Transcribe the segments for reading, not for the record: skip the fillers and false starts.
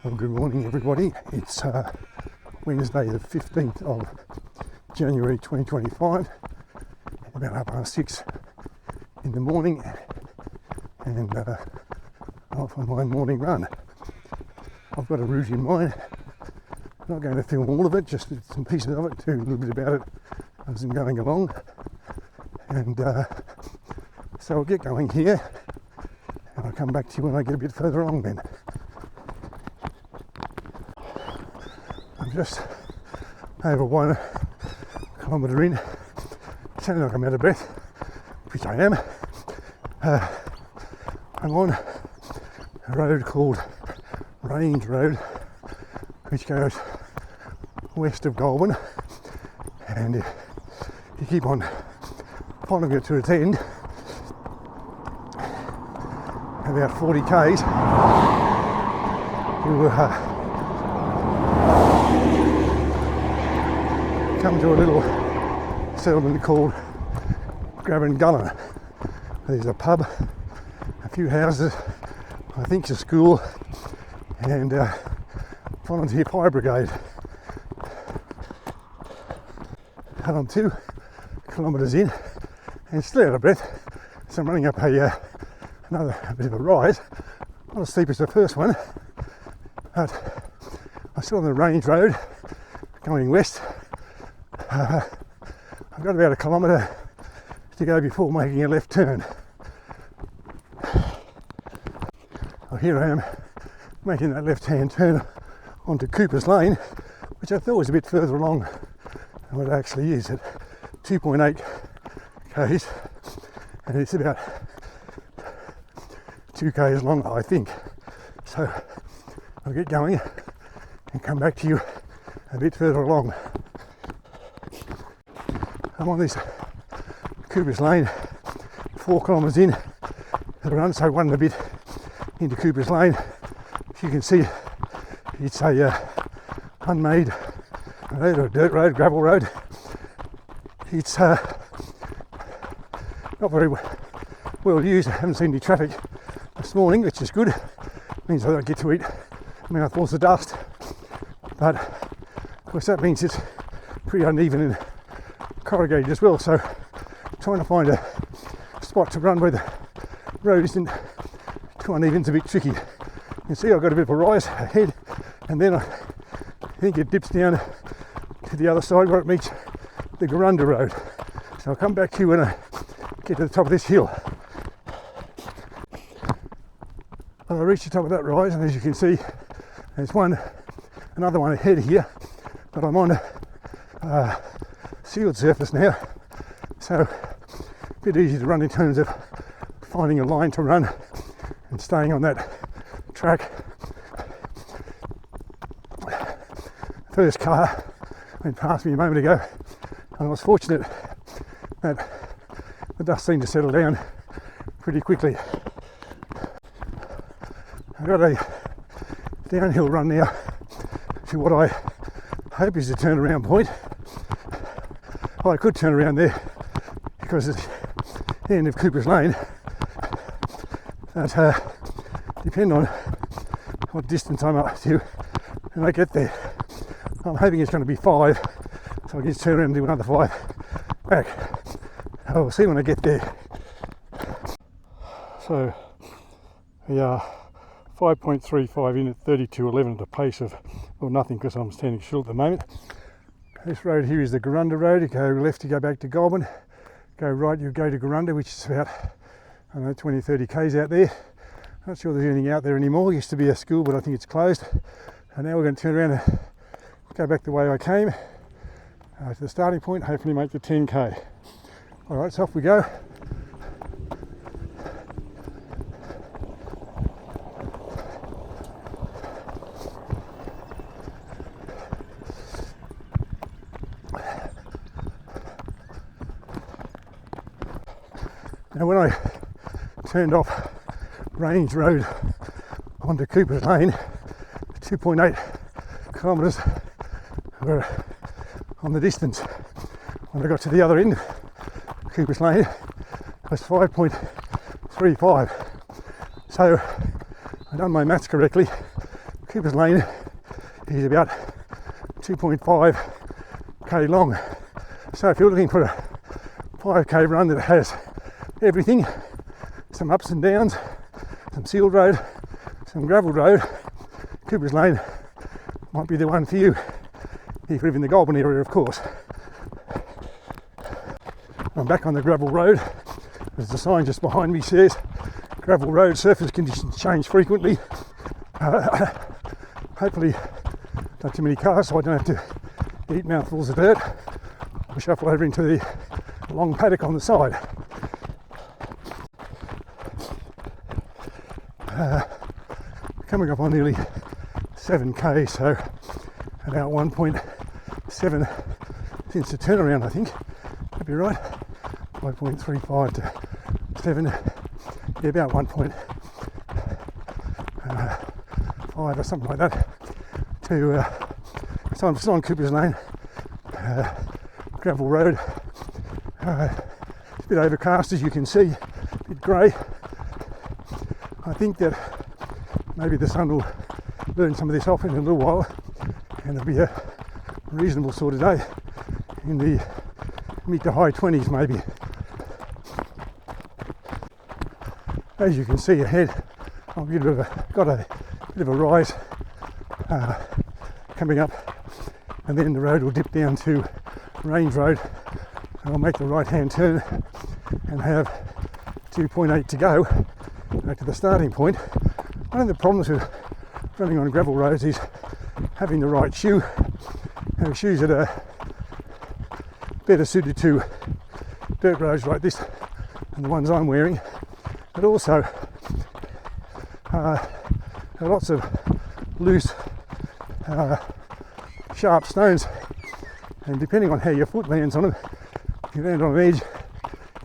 Well, good morning everybody. It's Wednesday the 15th of January 2025, about 6:30 in the morning, and off on my morning run. I've got a route in mind. I'm not going to film all of it, just some pieces of it, too, a little bit about it as I'm going along. And so I'll get going here, and I'll come back to you when I get a bit further along then. I'm just over 1 kilometre in, sounding like I'm out of breath, which I am. I'm on a road called Range Road, which goes west of Goulburn, and if you keep on following it to its end, about 40 k's, you will come to a little settlement called Goulburn. There's a pub, a few houses, I think a school, and volunteer fire brigade. And I'm 2 kilometres in and still out of breath, so I'm running up another bit of a rise, not as steep as the first one, but I'm still on the Range Road going west. I've got about 1 kilometre to go before making a left turn. Well, here I am making that left-hand turn onto Cooper's Lane, which I thought was a bit further along than what it actually is, at 2.8 k's, and it's about 2 k's long, I think. So I'll get going and come back to you a bit further along. I'm on this Cooper's Lane, 4 kilometres in the run, so 1 and a bit into Cooper's Lane. As you can see, it's a unmade road, or dirt road, gravel road. It's not very well used. I haven't seen any traffic this morning, which is good. It means I don't get to eat mouthfuls of dust, but of course that means it's pretty uneven and corrugated as well, so trying to find a spot to run where the road isn't too uneven is a bit tricky. You can see I've got a bit of a rise ahead, and then I think it dips down to the other side where it meets the Goulburn road. So I'll come back to you when I get to the top of this hill. And I reached the top of that rise, and as you can see, there's another one ahead here, but I'm on a sealed surface now, so a bit easy to run in terms of finding a line to run and staying on that track. First car went past me a moment ago, and I was fortunate that the dust seemed to settle down pretty quickly. I've got a downhill run now to what I hope is a turnaround point. Well, I could turn around there because it's the end of Cooper's Lane, but depend on what distance I'm up to when I get there. I'm hoping it's going to be 5, so I'll just turn around and do another 5 back. I'll see when I get there. So we are 5.35 in at 32.11 at a pace of, well, nothing, because I'm standing still at the moment. This road here is the Goulburn road. You go left, you go back to Goulburn. Go right, you go to Goulburn, which is about, I don't know, 20, 30 k's out there. Not sure there's anything out there anymore. It used to be a school, but I think it's closed. And now we're going to turn around and go back the way I came to the starting point, hopefully make the 10k. All right, so off we go. Now when I turned off Range Road onto Cooper's Lane, 2.8 kilometres were on the distance. When I got to the other end of Cooper's Lane, it was 5.35. So I've done my maths correctly. Cooper's Lane is about 2.5k long. So if you're looking for a 5k run that has everything, some ups and downs, some sealed road, some gravel road, Cooper's Lane might be the one for you if you live in the Goulburn area, of course. I'm back on the gravel road. As the sign just behind me says, gravel road, surface conditions change frequently. Hopefully not too many cars so I don't have to eat mouthfuls of dirt or shuffle over into the long paddock on the side. Coming up on nearly 7k, so about 1.7 since the turnaround, I think. That'd be right. 5.35 to 7, yeah, about 1.5 or something like that. So I'm still on Cooper's Lane, gravel road. It's a bit overcast, as you can see, a bit grey. I think that maybe the sun will burn some of this off in a little while, and it'll be a reasonable sort of day in the mid to high 20s maybe. As you can see ahead, I've got a bit of a rise coming up, and then the road will dip down to Range Road, and I'll make the right hand turn and have 2.8 to go back to the starting point. One of the problems with running on gravel roads is having the right shoe, and shoes that are better suited to dirt roads like this than the ones I'm wearing, but also lots of loose sharp stones, and depending on how your foot lands on them, if you land on an edge,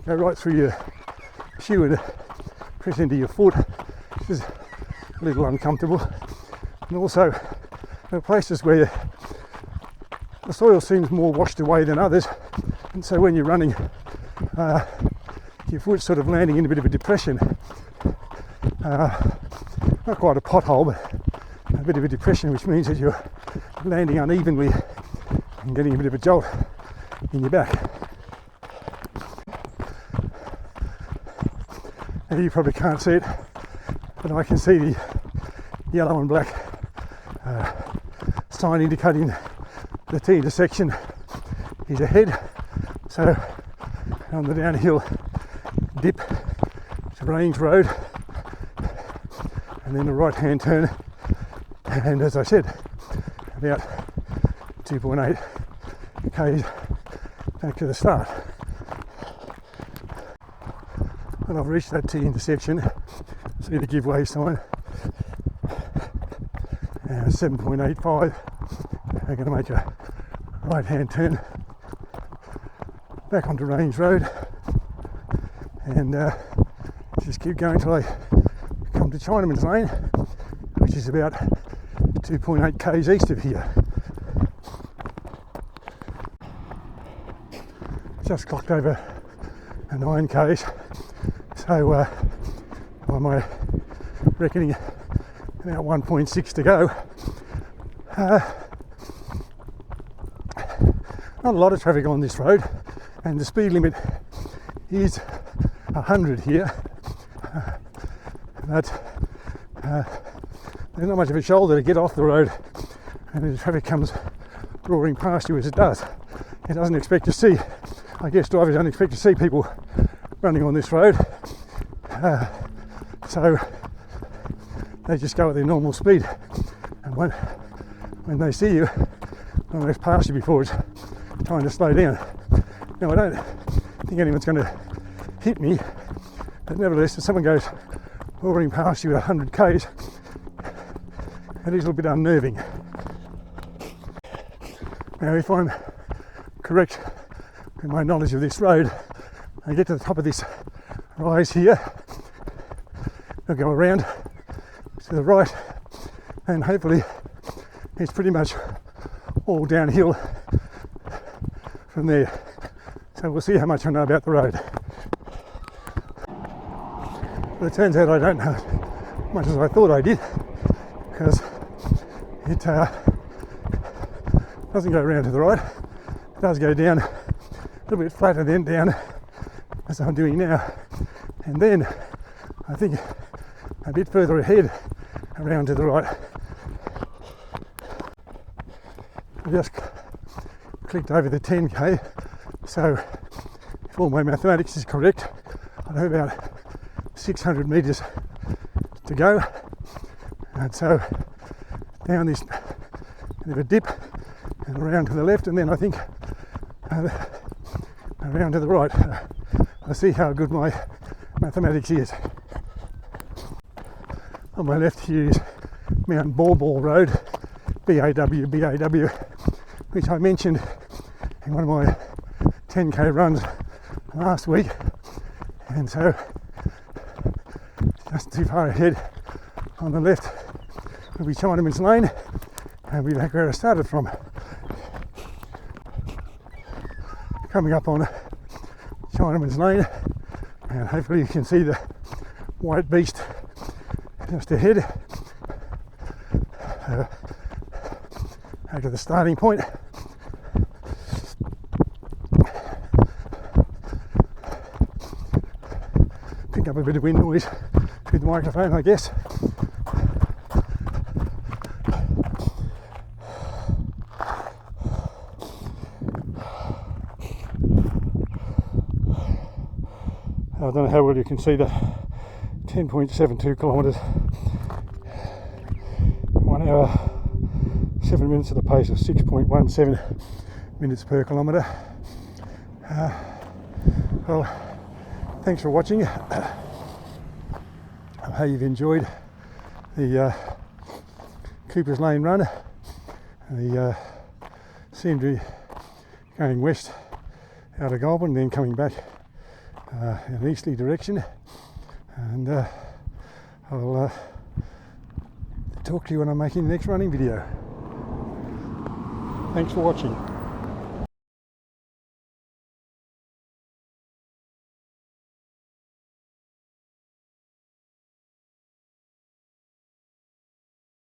go right through your shoe and press into your foot, which is a little uncomfortable. And also there are places where the soil seems more washed away than others, and so when you're running, your foot's sort of landing in a bit of a depression. Not quite a pothole, but a bit of a depression, which means that you're landing unevenly and getting a bit of a jolt in your back. Now you probably can't see it, but I can see the yellow and black sign indicating the T intersection is ahead. So on the downhill dip to Range Road, and then a right hand turn, and as I said, about 2.8 k's back to the start. And I've reached that T intersection, see the give way sign, and 7.85. I'm going to make a right hand turn back onto Range Road, and just keep going till I come to Chinaman's Lane, which is about 2.8 k's east of here. Just clocked over 9 k's, so by my reckoning about 1.6 to go. Not a lot of traffic on this road, and the speed limit is 100 here, but there's not much of a shoulder to get off the road, and the traffic comes roaring past you as it does. It doesn't expect to see, I guess drivers don't expect to see people running on this road, so they just go at their normal speed, and when they see you, they'll almost pass you before it's time to slow down. Now I don't think anyone's going to hit me, but nevertheless if someone goes roaring past you at 100 k's, it is a little bit unnerving. Now if I'm correct in my knowledge of this road, I get to the top of this rise here, I'll go around to the right, and hopefully it's pretty much all downhill from there. So we'll see how much I know about the road. But it turns out I don't know as much as I thought I did, because it doesn't go around to the right. It does go down a little bit flatter, then down as I'm doing now, and then I think a bit further ahead around to the right. I just clicked over the 10k, so if all my mathematics is correct, I have about 600 metres to go, and so down this bit of a dip and around to the left, and then I think around to the right. I'll see how good my mathematics is. On my left here is Mount Baw Baw Road, BAW, which I mentioned in one of my 10k runs last week, and so just too far ahead on the left will be Chinaman's Lane, and we'll be back where I started from. Coming up on Chinaman's Lane, and hopefully you can see the white beast just ahead. Back to the starting point. Pick up a bit of wind noise with the microphone, I guess. I don't know how well you can see that. 10.72 kilometres, 1 hour 7 minutes at a pace of 6.17 minutes per kilometre. Well, thanks for watching. I hope you've enjoyed the Cooper's Lane run. The seemed to be going west out of Goulburn, then coming back in an easterly direction, and I'll talk to you when I'm making the next running video. Thanks for watching.